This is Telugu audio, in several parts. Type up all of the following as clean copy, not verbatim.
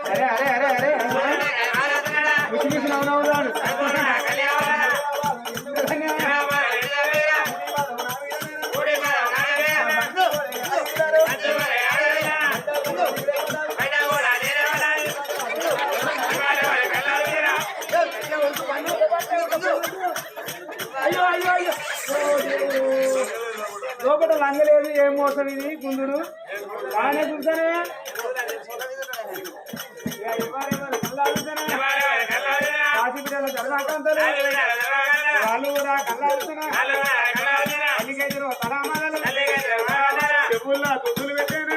అరే అరే అరే అరే అవునవును అయ్యో అయ్యో అయ్యో లోపల లంగలేదు ఏం మోసం ఇది గుందుడు బాగానే చూసానే వాళ్ళు కూడా కళ్ళాడుతున్నా చెప్పుల్లా తొద్దులు పెట్టాను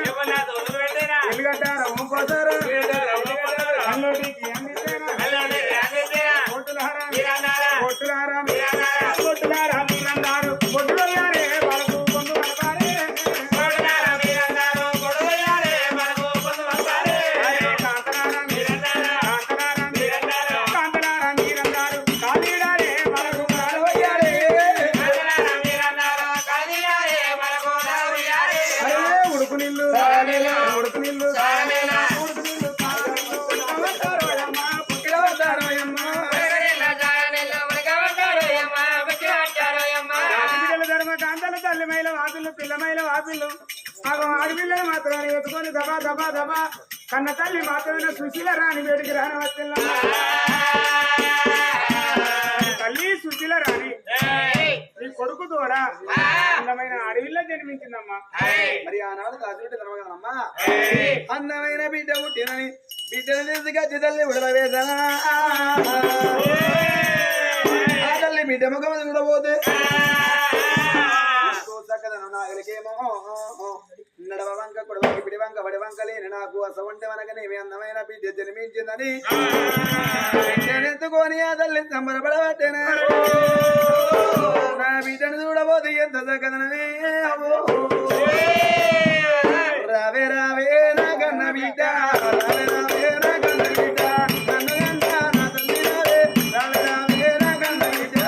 ఎందుకంటే రవ్వం పోతారు అల్లుడికి కొట్టులారా కొట్టులారా మీరన్నారు కొట్టులయ్యారే వాళ్ళకు కొందు పడతారే కాంతనారా మీరన్నారు కాదీడారే వాళ్ళకు రాడవయ్యారే ఉడుకు నీళ్ళు ఉడుకు నీళ్ళు తల్లిమైల వాపిల్లు పిల్లమైల వాపిల్లు ఆడపిల్లలు మాత్రమే ఎత్తుకొని దబా దబా దబా కన్న తల్లి మాత్రమే సుశీల రాణి వేడికి రాని వచ్చిన తల్లి సుశీల రాణి నీ కొడుకు ద్వారా అందమైన అడవిలో జన్మించిందమ్మా. మరి ఆనాడు కాసుకుంటే తెలవగలమ్మా అందమైన బిడ్డ పుట్టినని బిడ్డను తీసుకొచ్చి తల్లి ఉడవేదనా తల్లి బిడ్డ ముఖం చూడబోతే నాగలికేమో నడవ వంక కొడవకి పిడి వంక పడి వంక లేని నాకు అసవంటే వనకనేమి అందమైన బిడ్డ జన్మించిందని ఎత్తుకొని ఆ తల్లి సంబరపడబట్టేనా నా బిడ్డను చూడబోతే ఎంత చక్కదనమే రావే రావే నా కన్న బిడ్డ రావే రావే నా కన్న బిడ్డ నన్ను గంట నా తల్లి రావే రావే రావే నా కన్న బిడ్డ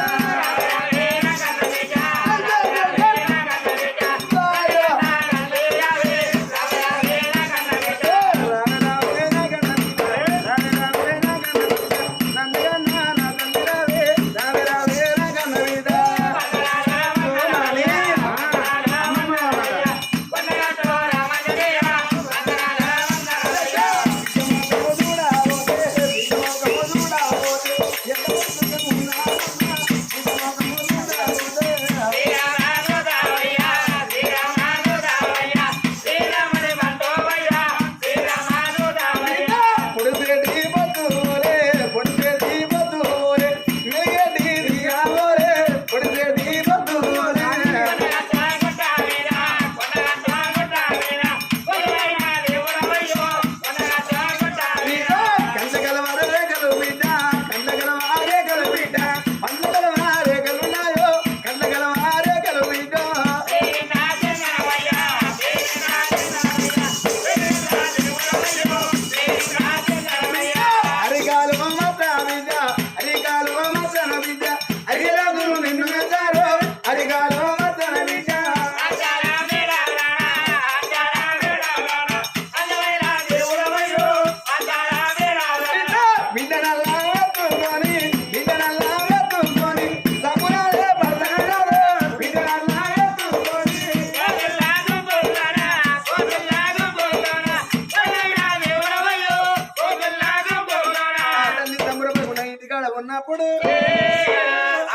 ఉన్నప్పుడు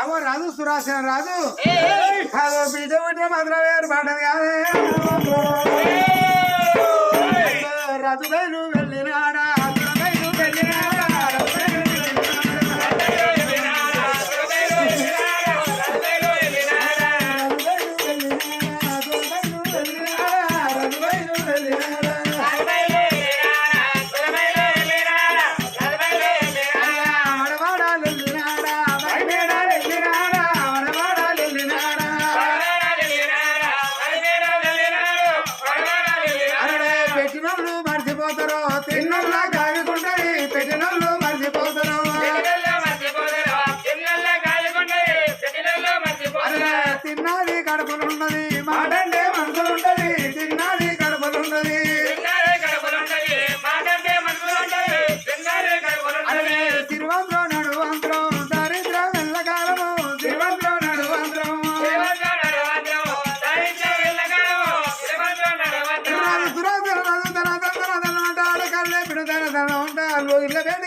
అవ రాజు సురాసిన రాజు అదో బిడ్డ బిడ్డ మాత్రమే పాటది కాదే రాజు బయలు వెళ్ళినాడా బయలు వెళ్ళినాడా పెట్టినోళ్ళు మర్చిపోతారు తిన్నోళ్ళ కాగుకుంటది పెట్టిన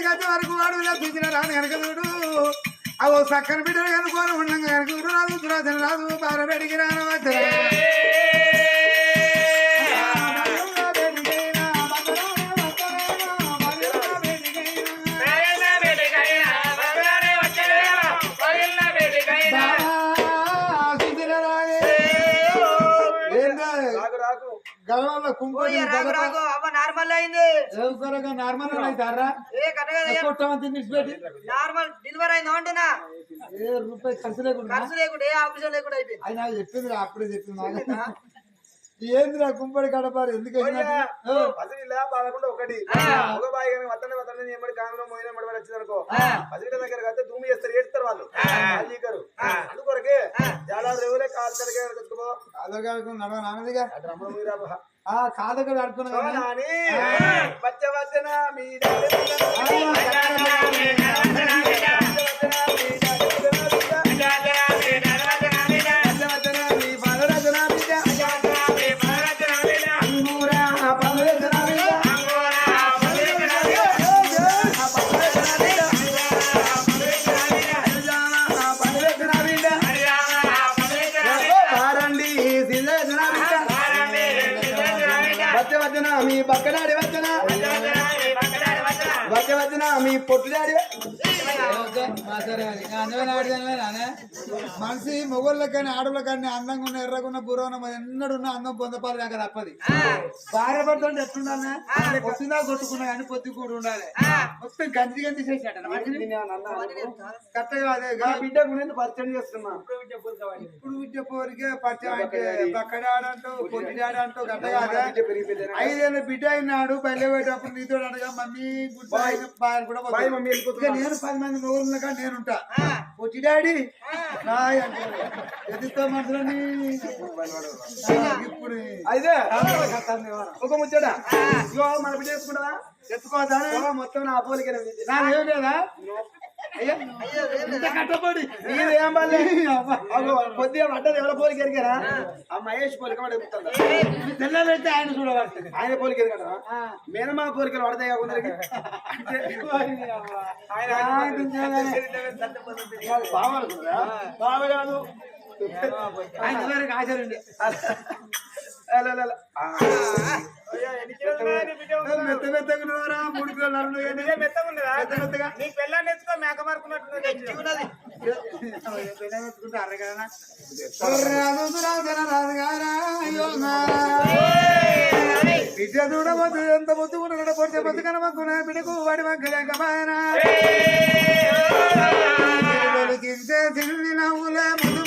గతి వరకు అడవిలో చూసిన రాని వెనక చూడు అవో చక్కని బిడ్డలు కనుకొని ఉండగా వెనక చూడు రాదు సురాజన రాదు బారబెడికి రానవచ్చు గలవల్ల కుంపటి నార్మల్ అయింది నార్మల్ అవుతారా నార్మల్ డెలివరీ అయింది అంటున్నా రూపాయి ఖర్చు లేకుండా ఖర్చు లేకుండా ఏ ఆపరేషన్ లేకుండా అయిపోయింది అది నాకు చెప్పింది అప్పుడే చెప్పింది ఏందిరా కుంపడి కడపారు ఎందుకు పసిడిలా బాధకుండా ఒకటి ఒక బాయి కానీ వద్దనే వద్దనే ఎమ్మడి కాంగ్రెస్ మోయిన మడి వచ్చిందనుకో పసిడి దగ్గర అయితే ధూమి చేస్తారు ఏడుస్తారు వాళ్ళు చీకరు అందుకొరకే ఏడాది రేవులే కాలు తరగా కట్టుకో కాదగా నడవ నాన్నదిగా కాదగా కడుకున్నా వచ్చ వచ్చిన మీ మీ పక్కనాడి వచ్చిన మీ పొట్టుడాడి మనిషి మొగోళ్ళ కానీ ఆడవాళ్ళ కానీ అందంగా ఉన్న ఎర్రగున్న బుర్రన్న ఎన్నడున్న అందం పొందపాలి కాక తప్పది భార్య పడుతుంటే ఎట్లుండాలి పొద్దున్నా కొట్టుకున్నా కానీ పొద్దు కూడా ఉండాలి మొత్తం గంజి గంజి చేసాడు కరెక్ట్గా అదే బిడ్డ గురించి పరిచయం చేస్తున్నా ఇప్పుడు విద్య పోరికే పరిచయం అంటే పక్కడాడంటూ పొద్దుడాడంటూ గట్టగా 5 ఏళ్ళ బిడ్డ అయినాడు బయలు పోయేటప్పుడు నీతో అనగా మమ్మీ గుడ్ బై బాయ్ కూడా నేను 10 మంది ఊర్ల కానీ నేనుంటా పొట్టి డాడీ ఎదుతో మనుషులని ఇప్పుడు అయితే ఒక ముచ్చట మన బిడ్డ చేసుకుంటావా ఎత్తుకోవద్దా మొత్తం నా పోలిక ఏం లేదా కట్టబడి కొద్దిగా పడ్డది ఎవరో పోలిక ఎరిగారా ఆ మహేష్ పోలిక తెల్లబెట్టి ఆయన చూడబడుతుంది ఆయన పోలిక ఎరగడా మేనమా పోలికలు పడతాయి కొందరికి బావ కాదు ఆయన వరకు ఆచారండి మెత్త మెత్తగా నోరా 3 కిలోలు మెత్తగా మెత్తగా నీ పిల్లని ఎత్తుకో మేక మరుకున్నట్టు అరగనా బిడ్డ చూడబోతు ఎంత బొత్తు కూడా పొడిచే బొత్తు కనబక్కున బిడ్డకు వాడి మగ్గలేక బాయనా నవ్వుల ముందు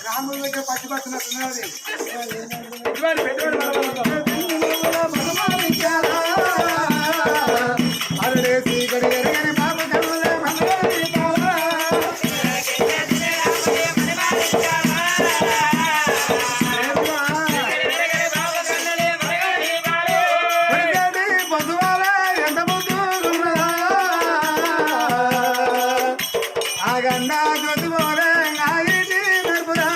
రాముల దగ్గర పచ్చి పచ్చినట్టున్నది అరడేసి గడి బాబు కళ్ళ పొద్దువాల ఎంత ముందు ఆగండా గొద్దుమోలే ఆగి నడుపురా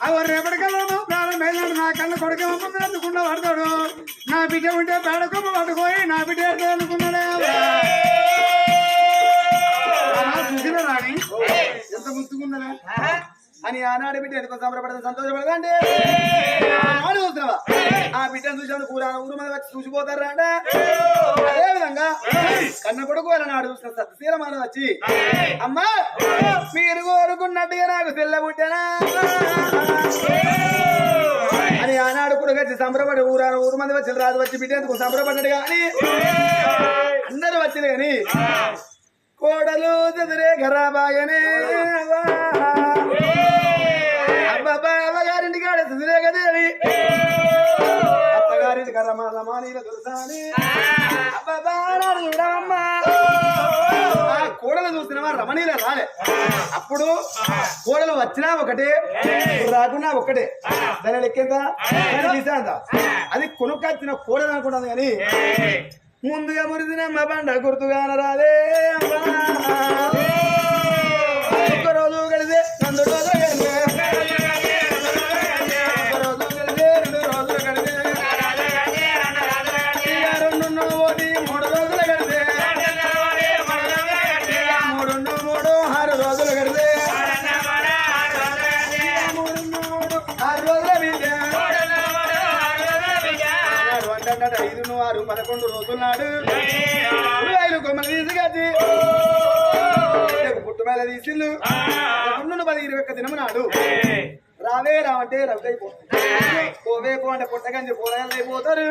అవి రేపటికల్లా ప్రాణం వేసాడు నా కన్న కొడుకు అందుకుండా పడతాడు నా బిడ్డ ఉంటే పేడకొమ్మ పట్టుకోయి నా బిడ్డ అనుకున్నాడే చూసిన రాణి ఎంత ముత్తుకుందనే అని ఆనాడు బిడ్డ ఎందుకు సంబరపడతా సంతోషపడదా అంటే ఆనాడు చూస్తున్నావా ఆ బిడ్డను చూసాను కూర ఊరు మీద వచ్చి చూసిపోతారా అంటే అదే విధంగా కన్న కొడుకు నాడు చూసిన సత్యశీలమాన వచ్చి అమ్మా మీరు కోరుకున్నట్టుగా నాకు తెల్లబుట్టనా అని ఆనాడు కూడా వచ్చి సంబరపడి ఊరు మంది వచ్చి రాదు వచ్చి బిడ్డ ఎందుకు సంబరపడ్డాడు కానీ అందరూ వచ్చింది కానీ కోడలు చదిరే గరాబాయనే అబ్బాబా అమ్మగారింటి కాడ చదిరే కదేవి అత్తగారింటి కరమానీల దుర్సాని అబ్బాబా చూడమ్మా కోడలు చూసినవా రమణీల రాలే అప్పుడు కోడలు వచ్చినా ఒకటే రాకున్నా ఒక్కటే దాని లెక్కేందా తీసేందా అది కొనుక్కొచ్చిన కోడలు అనుకుంటుంది కానీ ముందుగా మురిదినమ్మ బండ గుర్తుగాన రాదే ఒక్క రోజు గడితే 2 రోజులు గడితే ఒక రోజు గడితే 2 రోజులు గడితే 2 ఓటి 3 రోజులు గడితే 3 6 రోజులు గడితే 6 రోజుల బిడ్డ 5 6 11 రోజులు నాడు కొమ్మలు తీసుకొచ్చి పుట్టు మేళ తీసిళ్ళు 10-21 దినము నాడు రావే రావంటే రవికైపోతుంది పోవే పో అంటే పుట్టగంజి పోరాళ్ళు అయిపోతారు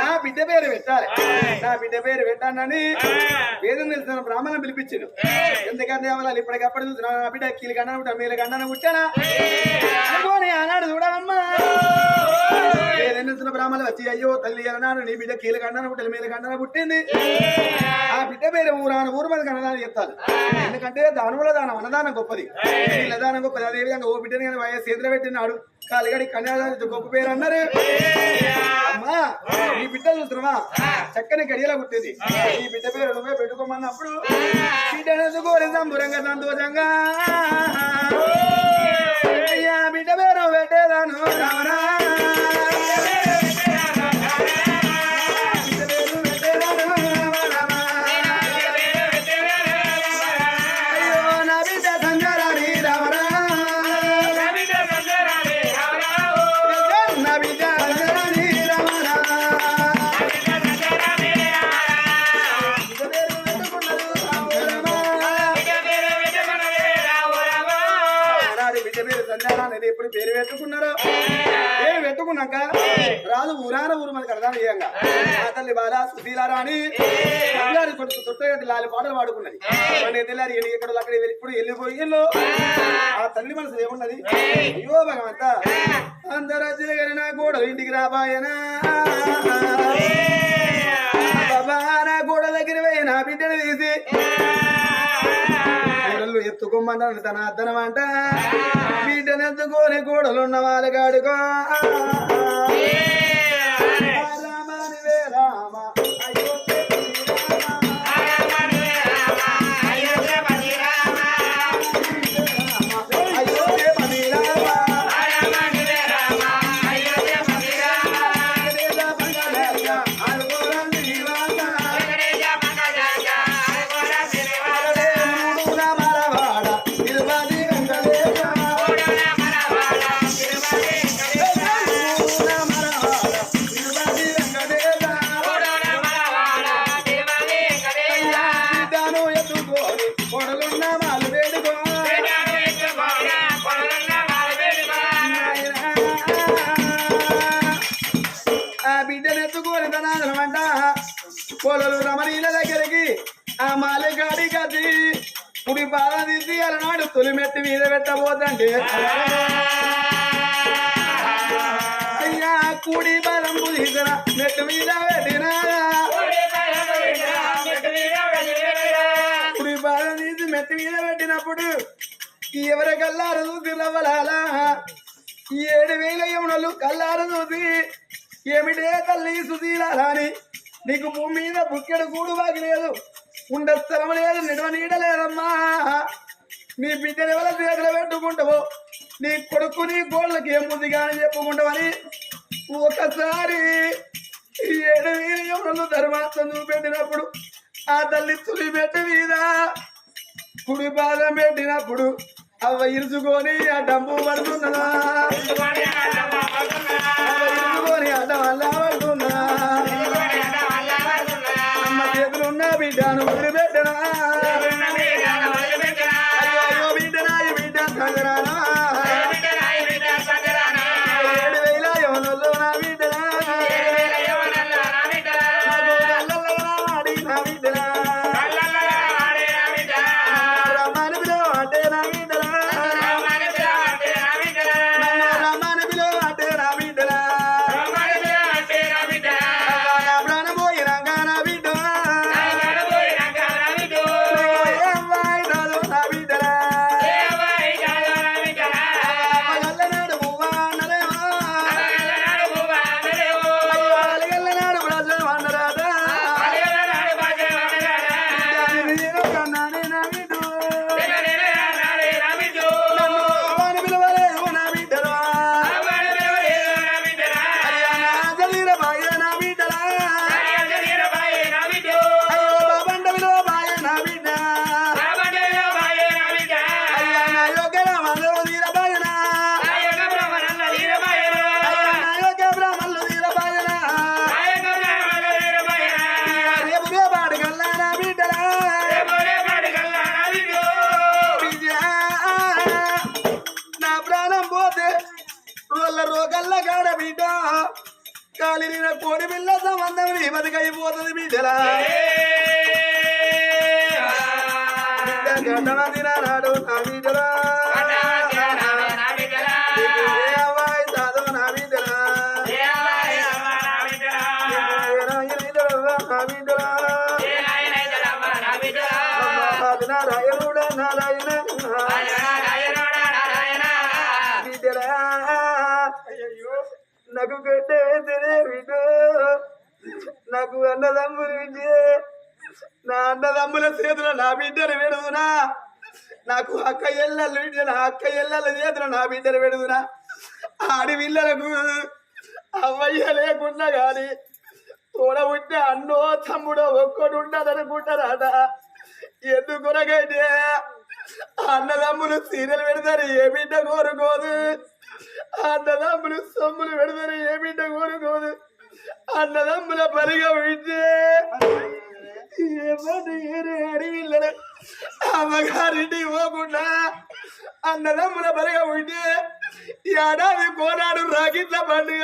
నా బిడ్డ పేరు పెట్టాలి నా బిడ్డ పేరు పెట్టానని వేదం తెలిసిన బ్రాహ్మణం పిలిపించాను ఎందుకంటే వాళ్ళు ఇప్పటికప్పుడు చూసిన నా బిడ్డ కీలు గండన పుట్టా మీరు గండన పుట్టానా అనుకోని ఆనాడు చూడాలమ్మా వేదం తెలిసిన బ్రాహ్మణులు వచ్చి అయ్యో తల్లి అన్నాడు నీ బిడ్డ కీలు గండన పుట్టాలి మీరు గండన పుట్టింది ఆ బిడ్డ పేరు ఊరు మీద కన్నదానం చెప్తారు ఎందుకంటే దానముల దానం అన్నదానం గొప్పది దానం గొప్పది అదేవిధంగా ఓ బిడ్డని కానీ వయస్సు చేతులు పెట్టినాడు కాలిగడి కన్యాదానం గొప్ప పేరు అన్నారు అమ్మా ఈ బిడ్డ చూస్తున్నావా చక్కని గడియలా పుట్టింది ఈ బిడ్డ పేరు నువ్వే పెట్టుకోమన్నప్పుడు బిడ్డ సంబురంగా సంతోషంగా అయ్యా బిడ్డ పేరు పెట్టేదాను రావనా ఎప్పుడు పేరు పెట్టుకున్నారో పేరు పెట్టుకున్నాక రాదు ఊరాన ఊరు మనకు అర్థం చేయంగా ఆ తల్లి బాల సుశీలారాణి కొడుకు తొట్టగట్టి లాలి పాటలు పాడుకున్నది మన తెల్లారి ఎక్కడ అక్కడ ఇప్పుడు వెళ్ళిపోయిల్లో ఆ తల్లి మనసు ఏమున్నది అయ్యో భగవంత అందరూ గారి నా గోడలు ఇంటికి రాబాయనా బాబా నా గోడ దగ్గర పోయి నా బిడ్డను తీసి ఎత్తుకోమన్నాను తన అద్దనం అంట బిడ్డను ఎత్తుకొని కూడలున్న వాళ్ళ గాడుకో రామానివే రామ పొలలు రమణీల దగ్గరికి ఆ మాలగాడి కది కుడి బాధ తీసి అలనాడు తొలిమెట్టి మీద పెట్టబోతంటే అయ్యా కుడి బలం తీసిన మెట్టు మీద పెట్టినా కుడి బాధ తీసి మెట్టు మీద పెట్టినప్పుడు ఎవరి కల్లారు చూసి నవ్వలాలా 7,000 యమునలు కల్లారు చూసి ఏమిటే తల్లి సుశీలాని నీకు భూమి మీద బుక్కెడు కూడు బాకి లేదు ఉండ స్థలం లేదు నిడవ నీడ లేదమ్మా నీ బిడ్డను ఎవరి చేతులు పెట్టుకుంటావో నీ కొడుకు నీ గోళ్ళకి ఏం బుద్ధిగాని చెప్పుకుంటామని ఒకసారి 7 వీర్యములు ధర్మాత్మ చూపెట్టినప్పుడు ఆ తల్లి తులి పెట్టి మీద కుడి పాదం పెట్టినప్పుడు అవ్వ ఇరుచుకొని ఆ డబ్బు పడుతున్నదా ఇరుచుకొని ఆ డబ్బు పడుతున్నదా అమ్మ చేతులున్న బిడ్డను వదిలిపెట్టనా అయ్యో బిడ్డనా ఈ బిడ్డ సంగరానా 7,000 యవనుల్లో నా బిడ్డనా నా బిడ్డనా రమ్మని పిలువ అంటే నా బిడ్డనా రమ్మని పిలువ అంటే నా బిడ్డనా నా ప్రాణం పోయినాక నా బిడ్డ నా బిడ్డనా మగల్లనాడు పువ్వా అన్నదేవా అలగల్లనాడు బ్రజం అన్నరాదా నేను కన్నానే నా బిడ్డ నన్ను పిలవలేవు నా బిడ్డరా అయ్యా జలీర బాయ నా బిడ్డరా అయ్యో బాబండ విలువ బాయ నా బిడ్డ అయ్యా నా యోగల మనో వీర బాయనా అయ్యా నా యోగ బ్రహ్మలు వీర బాయనా రేపు రేపాడు కల్లా నా బిడ్డరా విజయ నా ప్రాణం పోతే రోళ్ళ రోగల్ల కాడ బిడ్డ కాలిన కోడి పిల్ల సంబంధం నీ బతికైపోతుంది బిడ్డలా బిడ్డ గడ్డన తినాడు నా బిడ్డలా నీకు ఏ అమ్మాయి సాధు నా బిడ్డలా నా బిడ్డలా నారాయణుడా నారాయణ బిడ్డలా నాకు గడ్డే బిడ్డ నాకు అన్నదమ్ములు విద్య నా అన్నదమ్ముల చేతులు నా బిడ్డను పెడుదునా నాకు అక్క ఎల్లలు విద్య నా అక్క ఎల్లల చేతులు నా బిడ్డను పెడుదునా ఆడి పిల్లలకు అవ్వయ్య లేకుండా గాని తోడ ఉంటే అన్నో తమ్ముడో ఒక్కడు ఉండదనుకుంటారట ఎందుకొరగైతే అన్నదమ్ములు సీరియల్ పెడతారు ఏ బిడ్డ కోరుకోదు అన్నదమ్ములు సొమ్ములు పెడతారు ఏ బిడ్డ కోరుకోదు అన్నదమ్ముల పరిగా వింటే అడిగిల్లరు అమ్మగారింటికి పోకుండా అన్నదమ్ముల పరిగా వింటే ఏడాది కోనాడు రాగిట్ల పండుగ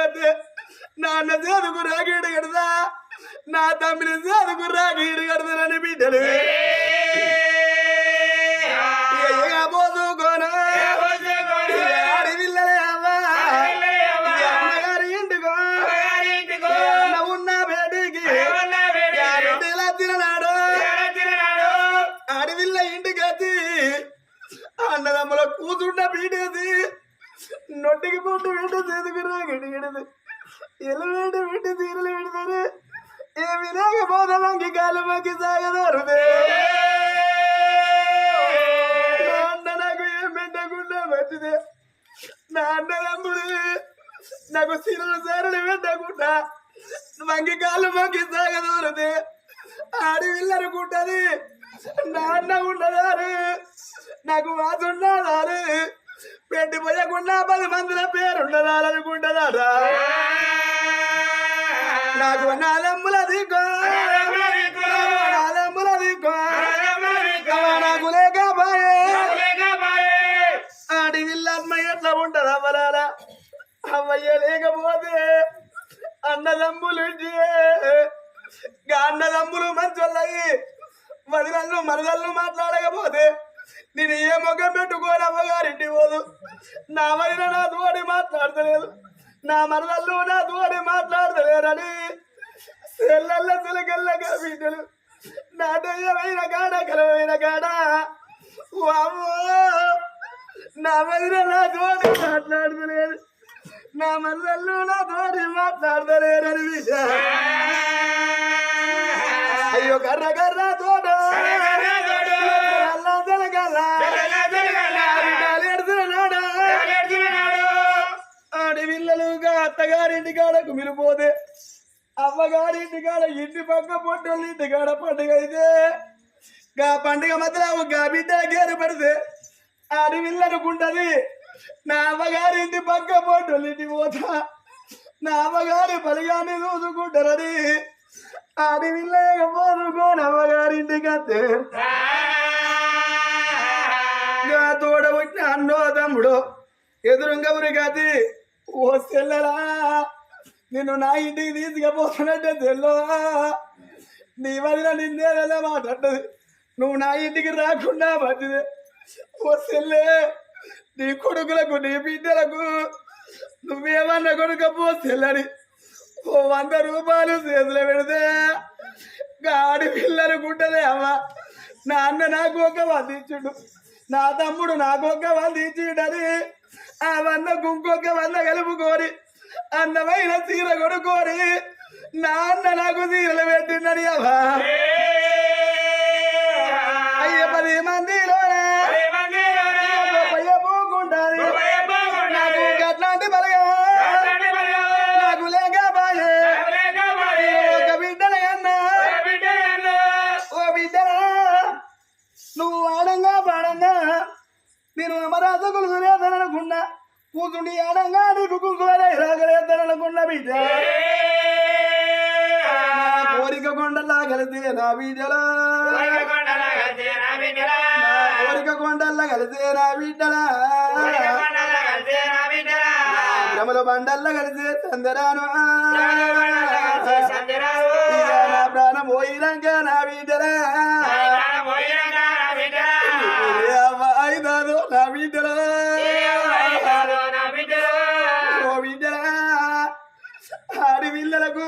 నా అన్న చేదుకు రాగీడు కడతా నా తమ్మిని చేదుకు రాగీడు కడతానని బిడ్డలు పోసుకోనా అడివిల్లలే అవ్వ అన్నగారి ఇంటికో అన్న ఉన్న బేటికి ఎలా తిననాడు అడవిల్ల ఇంటికి వచ్చి అన్నదమ్ముల కూతున్న పీటేసి నొట్టికి పొట్టు వింటూ చేదుకురా గిడిగిడదు ఎలు వేట వింటూ తీరలు విడతారు ఏమి లేకపోతే మంకి కాలు మంకి సాగదోరుదే నా అన్న నాకు ఏం పెట్టకుండా మంచిదే నా అన్నదమ్ముడు నాకు సిరులు సారులు పెట్టకుండా మంకి కాలు మంకి సాగదోరుదే ఆడి విల్లనుకుంటది నా అన్న ఉండదారు నాకు వాసుండదారు పెట్టి పోయకుండా 10 మందిల పేరుండదాలనుకుంటదారా నాకు నాదమ్ముల దిక్కో నాదమ్ముల దిక్కో నాకు లేకపోయే ఆడి విల్లమ్మ ఎట్లా ఉంటది అవ్వరాల అవ్వయ్య లేకపోతే అన్నదమ్ములు అన్నదమ్ములు మంచోళ్ళయి వదిలళ్ళు మరదళ్ళు మాట్లాడకపోతే నేను ఏ మొగ్గం పెట్టుకోని అమ్మగారింటి పోదు నా వదిన నా తోడి మాట్లాడతలేదు నా మరదళ్ళు నా తోడి మాట్లాడతలేరని సెల్లల్ల సిలకల్లగా బిడ్డలు నా దయ్యమైన కాడ కలవైన కాడ అమ్మో నా వదిన నా తోడి మాట్లాడతలేదు నా మరదళ్ళు నా తోడి మాట్లాడతలేరని బిడ్డ అయ్యో కర్ర కర్ర తోడు ఎడుతున్నాడా అత్తగారింటి కాడ కుమిలిపోతే అవ్వగారింటి కాడ ఇంటి పక్క పొట్టోళ్ళు ఇంటి కాడ పండుగ అయితే గా పండుగ మధ్యలో గా బిడ్డ గేరు పడితే అడవిల్లనుకుంటది నా అవ్వగారింటి పక్క పొట్టోళ్ళు ఇంటికి పోతా నా అవ్వగారి బలిగాన్ని చూసుకుంటారని అడవిల్లకపోదుకోని అవ్వగారింటికి అత్తే తోడబుట్టిన అన్నో తమ్ముడు ఎదురుంగా ఉరిగతి ఓ సెల్లరా నిన్ను నా ఇంటికి తీసుకుపోతున్నట్టే తెల్లో నీ వదిన నిన్నేదలా మాట్లాడుతుంది నువ్వు నా ఇంటికి రాకుండా మంచిది ఓ సెల్లే నీ కొడుకులకు నీ బిడ్డలకు నువ్వేమన్నా కొడుకపో సెల్లని ఓ 100 రూపాయలు చేతులు పెడితే గాడి పిల్లలు గుంటదే అవ్వ నా అన్న నాకు ఒక 100 ఇచ్చుడు నా తమ్ముడు నాకు ఒక 100 ఇచ్చిండని ఆ 100 ఇంకొక 100 కలుపుకోరి అందమైన చీర కొనుక్కోరి నా అన్న నాకు చీరలు పెట్టిండని అవ్వా అయ్య 10 మందిలోనే పోకుంటాది నాకు అట్లాంటి బలగా నాకు లేకపోయే ఒక బిడ్డల కన్నా ఓ బిడ్డలా నువ్వు ఆడంగా పాడంగా నేను అమరాజు కొలుసులేదనకుండా కూతుండి ఆడంగా నీకు కుంకుమలే రాగలేదనకుండా బిడ్డ కోరిక కొండలా కలితే నా బిడ్డలా కోరిక కొండల్లా కలితే నా బిడ్డలా భ్రమల బండల్లా కలిసే చందరాను నా ప్రాణం పోయినాక నా బిడ్డలా అయిదాదు నా బిడ్డలా ఓ బిడ్డలా ఆడి పిల్లలకు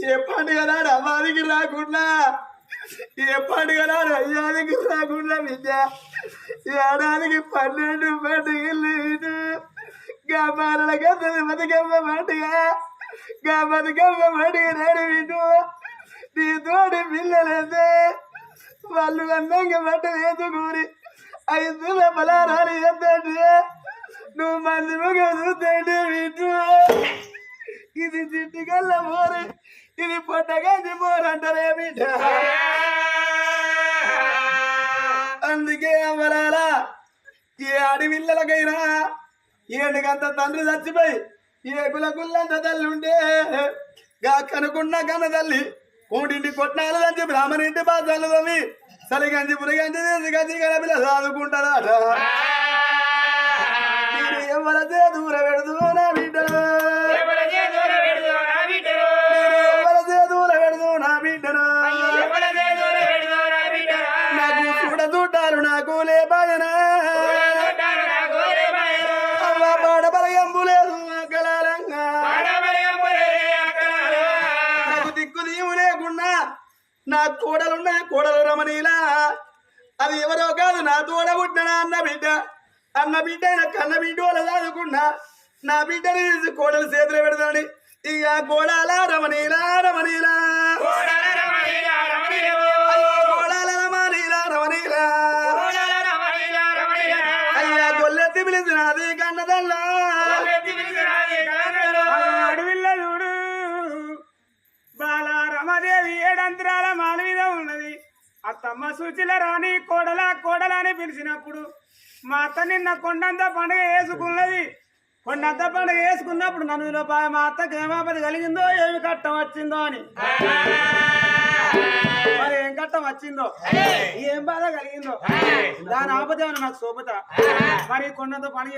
ఏ పండుగ నాడు అమ్మాదికి రాకుండా ఏ పండుగ నాడు అయ్యాదికి రాకుండా బిడ్డ ఏడాదికి 12 పండుగలు గమ్మాల గద్దది బతుకమ్మ పండుగ గా బతుకమ్మ పండుగ నాడు వింటూ నీ తోడి పిల్లలైతే వాళ్ళు అందంగా బట్టలు వేసుకొని 5 బలారాలు ఎత్తంటే నువ్వు మంది ముఖ చూస్తుంటే వింటూ ఇది చిట్టి కల్ల మోరు ఇది పొట్టగంది మోరు అంటారే బిడ్డ అందుకే అమ్మరాలా ఏ అడవిల్లలకైనా ఏడుగంత తండ్రి చచ్చిపోయి ఏ కులకుల్లంత తల్లి ఉంటే గా కనుకున్న కన్న తల్లి కూడింటి కొట్నాలు తంచి బ్రాహ్మణింటి బాధలు తవ్వి సలిగంచి పురిగంచి గంచి గడపిల చదువుకుంటారట మీరు ఎవరైతే దూర పెడుతూ నా బిడ్డలు ఎవరైతే దూర పెడుతూ నా బిడ్డను నాకు చూడ చూడాలు నాకు లేపాయనా అవ్వ పాడబలగంబు లేదు అక్కలారంగా నాకు దిక్కు దీవు లేకుండా నా కోడలున్న కోడలు రమణీలా అది ఎవరో కాదు నా తోడ పుట్టిన అన్న బిడ్డ కన్న బిడ్డ వాళ్ళు చదువుకున్నా నా బిడ్డని కోడలు చేతులు పెడతాని ఇక కోడాల రమణీలా అయ్యా గొల్లెత్తి పిలిచినది కన్నదల్లా అడవిల్ల చూడు బాల రమాదేవి 7 అంతరాల మాల మీద ఉన్నది అత్తమ్మ సూచిల రాని కోడలా అని పిలిచినప్పుడు మా అత్త నిన్న కొండంత పండుగ వేసుకున్నది కొండంత పండుగ వేసుకున్నప్పుడు నన్ను మా అత్తకి ఏమాపది కలిగిందో ఏమి కట్టం వచ్చిందో అని మరి ఏం కట్టం వచ్చిందో ఏం బాధ కలిగిందో దాని ఆపదేమో నాకు శోభత మరి కొండంత పని